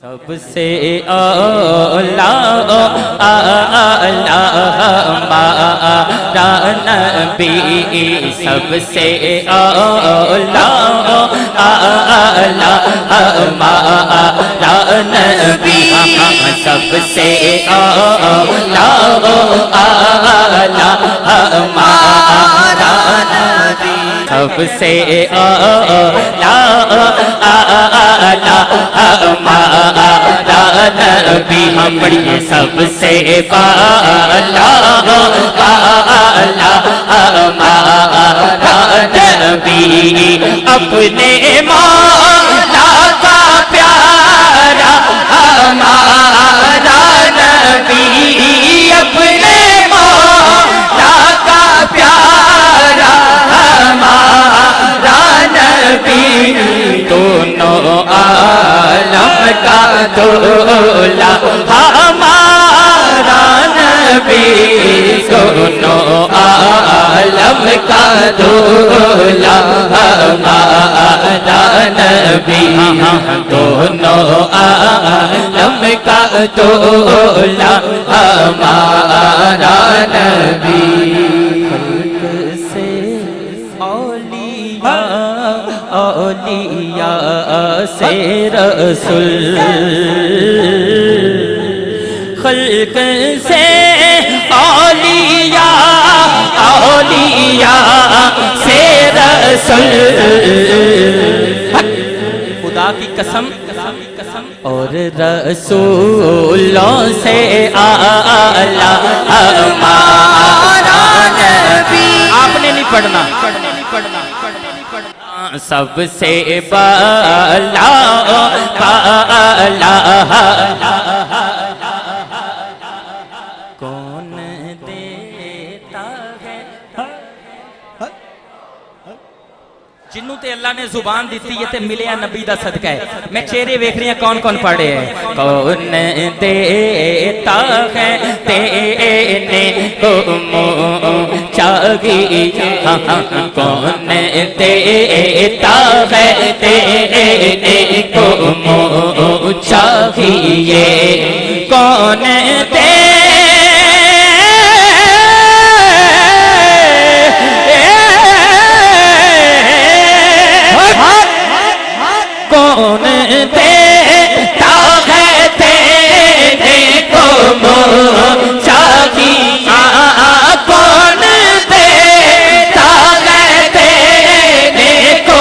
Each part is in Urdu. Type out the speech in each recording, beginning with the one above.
سب سے اولا ہمارا نبی، سب سے اولا ہمارا نبی، سب سے اولا ہمارا نبی، سب سے اولا ہمارا نبی، ہم پڑھیے سب سے بالا ہمارا نبی، اپنے مولا کا پیارا ہمارا نبی، اپنے مولا کا پیارا ہمارا نبی، دونوں عالم کا دولا ہمارا نبی، دونوں عالم کا دولا ہمارا نبی، دونوں عالم کا دولا ہمارا نبی، خلق سے اولیاء سے رسول، خلق سے اولیاء سے رسول، خدا کی قسم اور رسولوں سے اعلیٰ ہمارا نبی، آپ نے نہیں پڑھنا، سب سے بالا کون دیتا ہے، جنوں تے اللہ نے زبان دیتی ہے تے ملیا نبی دا صدقہ ہے، میں چہرے ویکھ رہی ہیں کون کون پڑھے ہیں، کون دیتا ہے تینے کو چاہیے، کون دیتا ہے تینے کو چاہیے، کون کون دیتا ہے تیرے کو چاہیے، کون دیتا ہے تیرے کو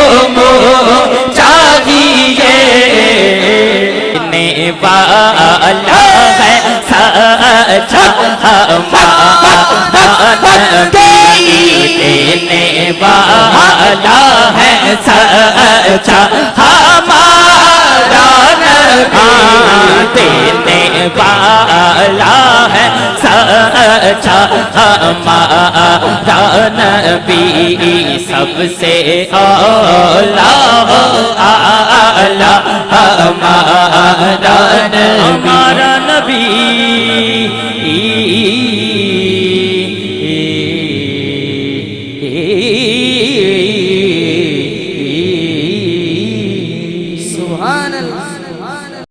چاہیے، دینے والا ہے سچا ہمارا نبی، دینے والا ہے سچا ہمارا نبی، دینے والا ہے سچا ہمارا نبی، سب سے اولا ہمارا نبی،